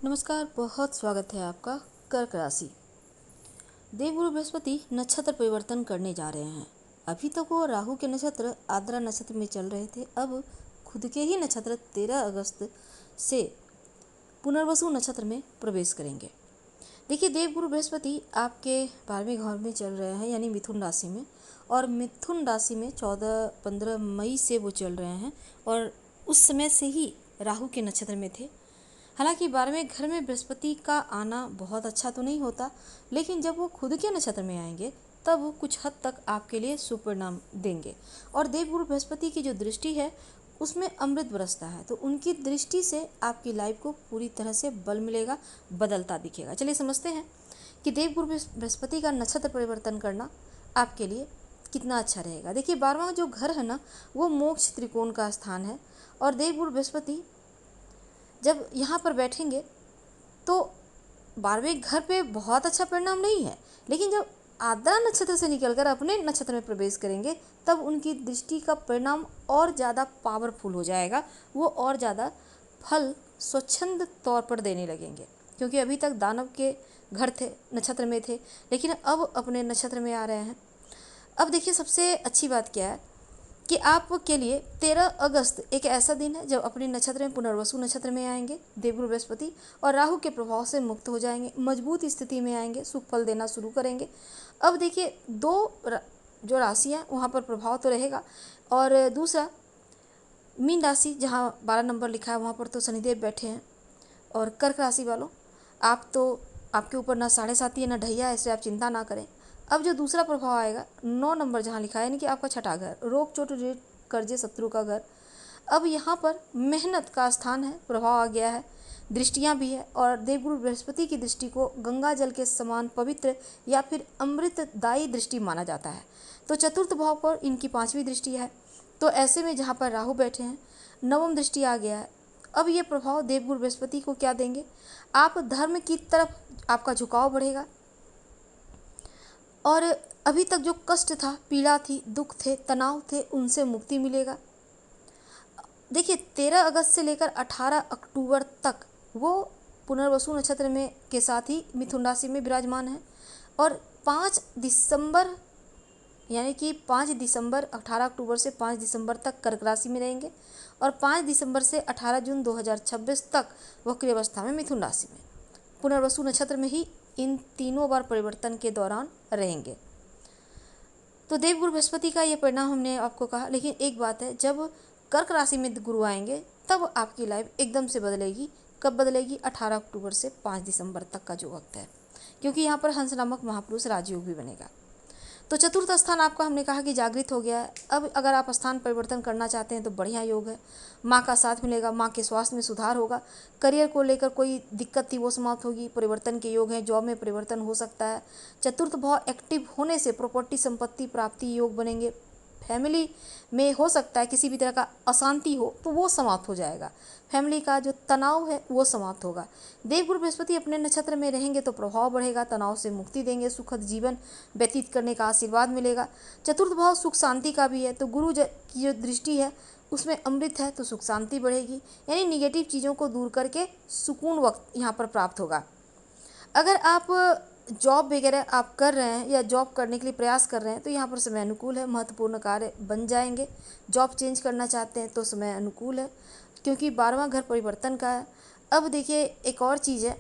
नमस्कार, बहुत स्वागत है आपका। कर्क राशि। देवगुरु बृहस्पति नक्षत्र परिवर्तन करने जा रहे हैं। अभी तक वो राहु के नक्षत्र आद्रा नक्षत्र में चल रहे थे। अब खुद के ही नक्षत्र 13 अगस्त से पुनर्वसु नक्षत्र में प्रवेश करेंगे। देखिए, देवगुरु बृहस्पति आपके 12वें घर में चल रहे हैं, यानी मिथुन राशि में, और मिथुन राशि में 14-15 मई से वो चल रहे हैं और उस समय से ही राहु के नक्षत्र में थे। हालांकि 12वें घर में बृहस्पति का आना बहुत अच्छा तो नहीं होता, लेकिन जब वो खुद के नक्षत्र में आएंगे तब वो कुछ हद तक आपके लिए शुभ परिणाम देंगे। और देवगुरु बृहस्पति की जो दृष्टि है उसमें अमृत बरसता है, तो उनकी दृष्टि से आपकी लाइफ को पूरी तरह से बल मिलेगा, बदलता दिखेगा। चलिए समझते हैं कि देवगुरु बृहस्पति का नक्षत्र परिवर्तन करना आपके लिए कितना अच्छा रहेगा। देखिए, 12वां जो घर है ना, वो मोक्ष त्रिकोण का स्थान है और देवगुरु बृहस्पति जब यहाँ पर बैठेंगे तो 12वें घर पे बहुत अच्छा परिणाम नहीं है, लेकिन जब आद्रा नक्षत्र से निकलकर अपने नक्षत्र में प्रवेश करेंगे तब उनकी दृष्टि का परिणाम और ज़्यादा पावरफुल हो जाएगा। वो और ज़्यादा फल स्वच्छंद तौर पर देने लगेंगे, क्योंकि अभी तक दानव के घर थे, नक्षत्र में थे, लेकिन अब अपने नक्षत्र में आ रहे हैं। अब देखिए, सबसे अच्छी बात क्या है कि आपके लिए 13 अगस्त एक ऐसा दिन है जब अपने नक्षत्र में पुनर्वसु नक्षत्र में आएंगे देवगुरु बृहस्पति और राहु के प्रभाव से मुक्त हो जाएंगे, मजबूत स्थिति में आएंगे, शुभ फल देना शुरू करेंगे। अब देखिए, जो राशियाँ वहाँ पर प्रभाव तो रहेगा, और दूसरा मीन राशि जहाँ 12 नंबर लिखा है वहाँ पर तो शनिदेव बैठे हैं। और कर्क राशि वालों, आप तो आपके ऊपर ना 7.5 है ना ढैया है, इससे आप चिंता ना करें। अब जो दूसरा प्रभाव आएगा 9 नंबर जहाँ लिखा है, यानी कि आपका छठा घर, रोग चोट ऋण कर्जे शत्रु का घर। अब यहाँ पर मेहनत का स्थान है, प्रभाव आ गया है, दृष्टियाँ भी है, और देवगुरु बृहस्पति की दृष्टि को गंगा जल के समान पवित्र या फिर अमृतदायी दृष्टि माना जाता है। तो चतुर्थ भाव पर इनकी 5वीं दृष्टि है। तो ऐसे में जहाँ पर राहु बैठे हैं, नवम दृष्टि आ गया है। अब ये प्रभाव देवगुरु बृहस्पति को क्या देंगे? आप धर्म की तरफ आपका झुकाव बढ़ेगा और अभी तक जो कष्ट था, पीड़ा थी, दुख थे, तनाव थे, उनसे मुक्ति मिलेगा। देखिए, 13 अगस्त से लेकर 18 अक्टूबर तक वो पुनर्वसु नक्षत्र में के साथ ही मिथुन राशि में विराजमान है और 5 दिसंबर, यानी कि 5 दिसंबर 18 अक्टूबर से 5 दिसंबर तक कर्क राशि में रहेंगे और 5 दिसंबर से 18 जून 2026 तक वक्री अवस्था में मिथुन राशि में पुनर्वसु नक्षत्र में ही इन तीनों बार परिवर्तन के दौरान रहेंगे। तो देवगुरु बृहस्पति का ये परिणाम हमने आपको कहा, लेकिन एक बात है, जब कर्क राशि में गुरु आएंगे तब आपकी लाइफ एकदम से बदलेगी। कब बदलेगी? 18 अक्टूबर से 5 दिसंबर तक का जो वक्त है, क्योंकि यहाँ पर हंस नामक महापुरुष राजयोग भी बनेगा। तो चतुर्थ स्थान आपका हमने कहा कि जागृत हो गया है। अब अगर आप स्थान परिवर्तन करना चाहते हैं तो बढ़िया योग है, माँ का साथ मिलेगा, माँ के स्वास्थ्य में सुधार होगा, करियर को लेकर कोई दिक्कत थी वो समाप्त होगी, परिवर्तन के योग हैं, जॉब में परिवर्तन हो सकता है। चतुर्थ भाव एक्टिव होने से प्रॉपर्टी संपत्ति प्राप्ति योग बनेंगे। फैमिली में हो सकता है किसी भी तरह का अशांति हो तो वो समाप्त हो जाएगा, फैमिली का जो तनाव है वो समाप्त होगा। देवगुरु बृहस्पति अपने नक्षत्र में रहेंगे तो प्रभाव बढ़ेगा, तनाव से मुक्ति देंगे, सुखद जीवन व्यतीत करने का आशीर्वाद मिलेगा। चतुर्थ भाव सुख शांति का भी है, तो गुरु की जो दृष्टि है उसमें अमृत है, तो सुख शांति बढ़ेगी, यानी निगेटिव चीज़ों को दूर करके सुकून वक्त यहाँ पर प्राप्त होगा। अगर आप जॉब वगैरह आप कर रहे हैं या जॉब करने के लिए प्रयास कर रहे हैं तो यहाँ पर समय अनुकूल है, महत्वपूर्ण कार्य बन जाएंगे। जॉब चेंज करना चाहते हैं तो समय अनुकूल है, क्योंकि 12वां घर परिवर्तन का है। अब देखिए, एक और चीज़ है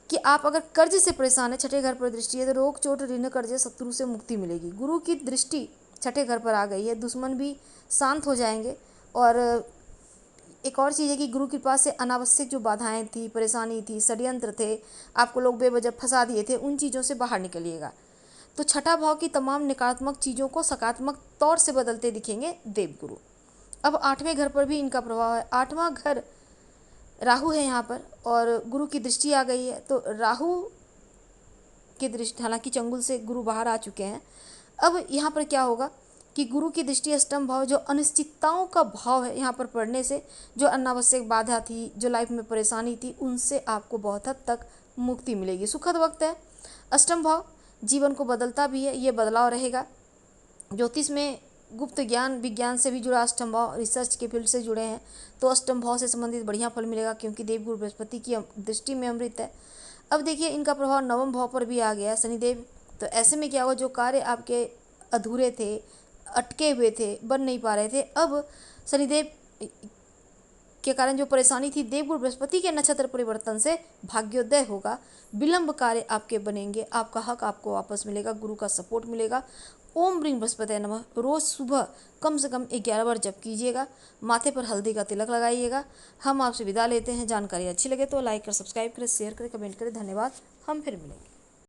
कि आप अगर कर्ज से परेशान है, छठे घर पर दृष्टि है, तो रोग चोट ऋण कर्ज शत्रु से मुक्ति मिलेगी। गुरु की दृष्टि छठे घर पर आ गई है, दुश्मन भी शांत हो जाएंगे। और एक और चीज़ है कि गुरु कृपा से अनावश्यक जो बाधाएं थी, परेशानी थी, षड्यंत्र थे, आपको लोग बेवजह फंसा दिए थे, उन चीज़ों से बाहर निकलिएगा। तो छठा भाव की तमाम नकारात्मक चीज़ों को सकारात्मक तौर से बदलते दिखेंगे देवगुरु। अब 8वें घर पर भी इनका प्रभाव है। 8वां घर राहु है यहाँ पर और गुरु की दृष्टि आ गई है, तो राहु की दृष्टि, हालांकि चंगुल से गुरु बाहर आ चुके हैं। अब यहाँ पर क्या होगा कि गुरु की दृष्टि अष्टम भाव, जो अनिश्चितताओं का भाव है, यहाँ पर पढ़ने से जो अनावश्यक बाधा थी, जो लाइफ में परेशानी थी, उनसे आपको बहुत हद तक मुक्ति मिलेगी। सुखद वक्त है। अष्टम भाव जीवन को बदलता भी है, ये बदलाव रहेगा। ज्योतिष में गुप्त ज्ञान विज्ञान से भी जुड़ा अष्टम भाव, रिसर्च के फील्ड से जुड़े हैं तो अष्टम भाव से संबंधित बढ़िया फल मिलेगा, क्योंकि देवगुरु बृहस्पति की दृष्टि में अमृत है। अब देखिए इनका प्रभाव नवम भाव पर भी आ गया है शनिदेव। तो ऐसे में क्या हुआ, जो कार्य आपके अधूरे थे, अटके हुए थे, बन नहीं पा रहे थे, अब शनिदेव के कारण जो परेशानी थी, देवगुरु बृहस्पति के नक्षत्र परिवर्तन से भाग्योदय होगा। विलंब कार्य आपके बनेंगे, आपका हक आपको वापस मिलेगा, गुरु का सपोर्ट मिलेगा। ओम ब्रीं बृहस्पति नमः रोज सुबह कम से कम 11 बार जप कीजिएगा, माथे पर हल्दी का तिलक लगाइएगा। हम आपसे विदा लेते हैं। जानकारी अच्छी लगे तो लाइक कर, सब्सक्राइब करें, शेयर करें, कमेंट करें। धन्यवाद। हम फिर मिलेंगे।